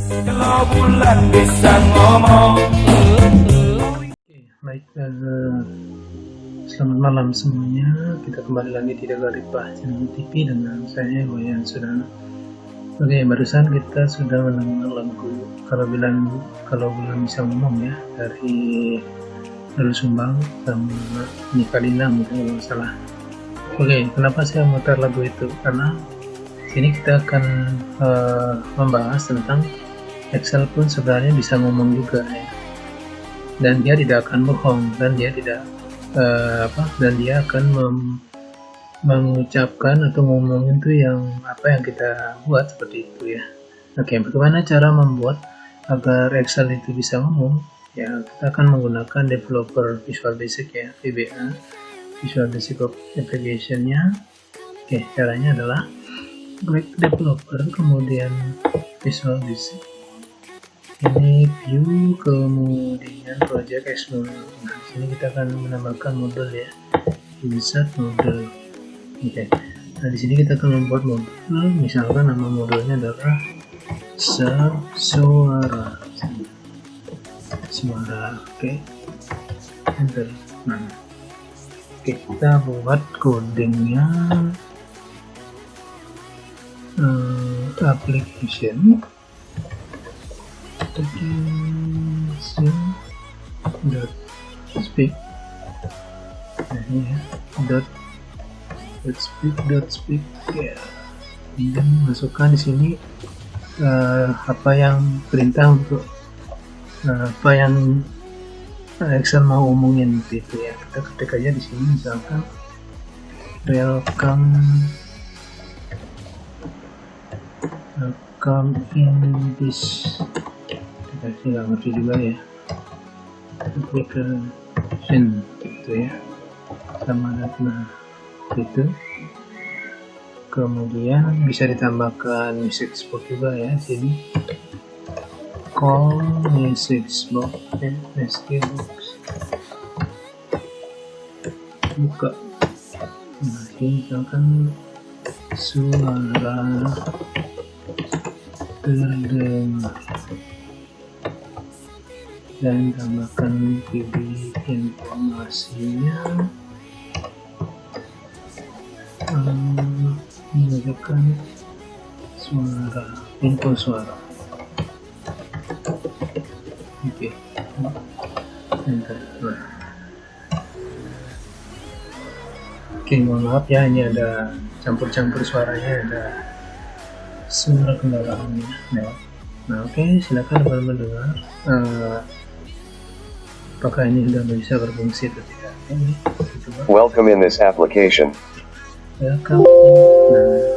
Kalau bulan bisa ngomong. Baik, selamat malam semuanya. Kita kembali lagi di Garipah channel TV dengan saya Wayan Sederhana. Oke, barusan kita sudah mendengar lagu kalau bulan bisa ngomong ya, dari Lalu Sumbang sama Nikalina mungkin kalau nggak salah. Oke, kenapa saya mutar lagu itu? Karena sini kita akan membahas tentang Excel pun sebenarnya bisa ngomong juga ya. Dan dia tidak akan bohong, dan dia tidak dan dia akan mengucapkan atau ngomongin tuh yang apa yang kita buat seperti itu ya. Oke, bagaimana cara membuat agar Excel itu bisa ngomong? Ya, kita akan menggunakan developer Visual Basic ya, VBA, Visual Basic Application-nya. Oke, caranya adalah klik developer, kemudian Visual Basic. Ini view, kemudian project X model. Nah, di sini kita akan menambahkan model ya, insert model. Oke. Nah, di sini kita akan membuat model. Misalkan nama modelnya adalah Suara. Oke. Enter. Nah, oke, kita buat codingnya application dot speak. Nah, ini ya, dot speak ya. Kemudian masukkan di sini apa yang perintah untuk apa yang Excel mau omongin gitu ya. Kita ketik aja di sini misalkan welcome in this, kita nggak ngerti juga ya, application gitu ya, sama nah gitu. Kemudian bisa ditambahkan message box juga ya, sini call message box ya, message box buka. Nah, ini misalkan suara terdengar dan tambahkan pilih informasinya, menggunakan info suara. Oke, enter. Oke, mohon maaf ya, ini ada campur-campur suaranya, ada suara kendaraannya. Nah, oke, silakan teman-teman dengar apakah ini sudah bisa berfungsi atau tidak. Ini coba. Welcome in this application. Welcome. Nah,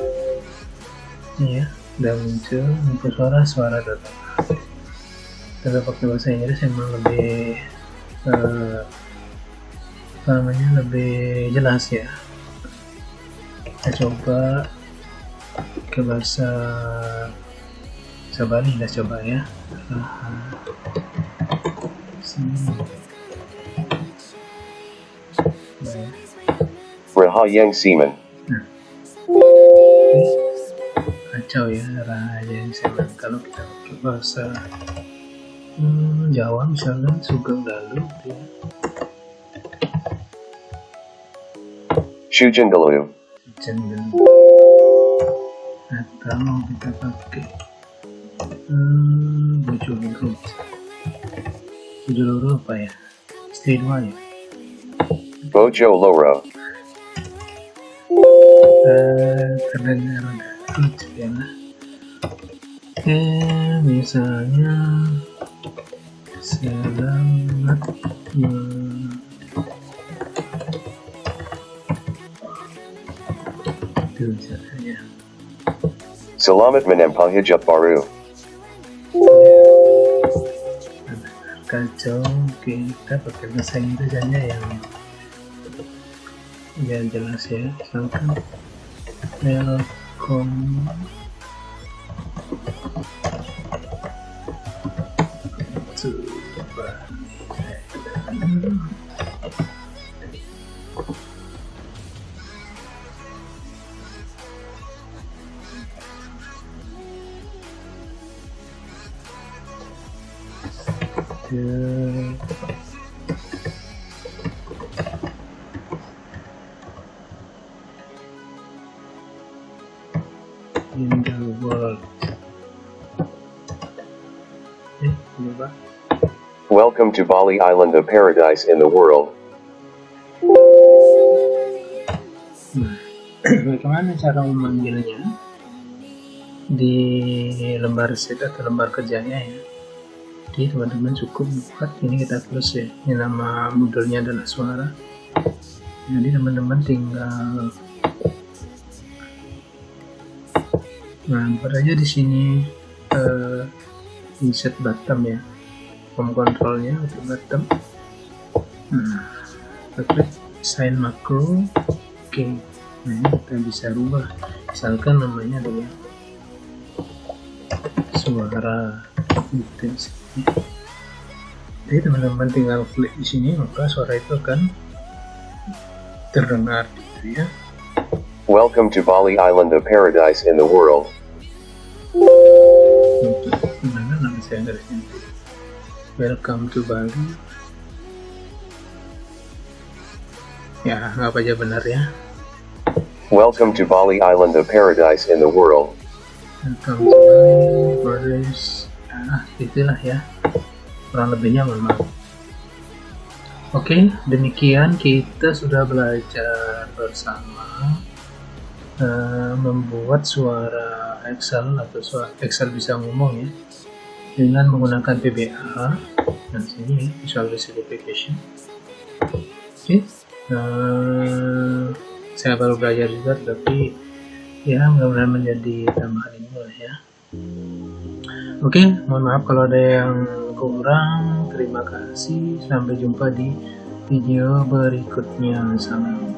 ini ya, udah muncul info suara data. Kalau pakai bahasa Inggris emang lebih lebih jelas ya. Kita coba ke bahasa Bali, kita coba ya. Rahayang Seaman. Kacau ya, Rahayang Seaman. Kalau kita pakai bahasa Jawa misalnya Sugeng Dalu ya. Shujan Dalu. Atau kita pakai Bojo Loro apa ya? Istri dua ya? Bojo Loro. Terdengar lucu ya. Misalnya Sangat itu misalnya. Selamat menempuh hijab baru. Kacau. Oke, kita pakai bahasa Inggris aja yang jelas ya. Misalkan welcome to in the world. Coba. Welcome to Bali Island, a paradise in the world. Nah, bagaimana cara memanggilnya di lembar sheet atau lembar kerjanya ya? Jadi teman-teman cukup buat ini, kita close ya. Ini nama modulnya adalah suara. Jadi teman-teman tinggal buat aja di sini insert button ya, home controlnya atau button. Nah, kita klik sign macro. Oke, nah ini kita bisa rubah, misalkan namanya adalah suara gitu. Jadi teman-teman tinggal klik di sini, maka suara itu akan terdengar gitu ya. Welcome to Bali Island, a paradise in the world. Mana nama saya dari sini? Welcome to Bali. Ya, nggak apa aja benar ya. Welcome to Bali Island, a paradise in the world. Welcome to Bali, paradise. Nah, itulah ya. Kurang lebihnya mohon maaf. Oke, demikian kita sudah belajar bersama membuat suara Excel atau suara Excel bisa ngomong ya, dengan menggunakan PBA. Nah, sini Visual Basic Application. Oke, saya baru belajar juga, tapi ya mudah-mudahan menjadi tambahan ilmu lah ya. Oke, mohon maaf kalau ada yang kurang. Terima kasih, sampai jumpa di video berikutnya. Salam.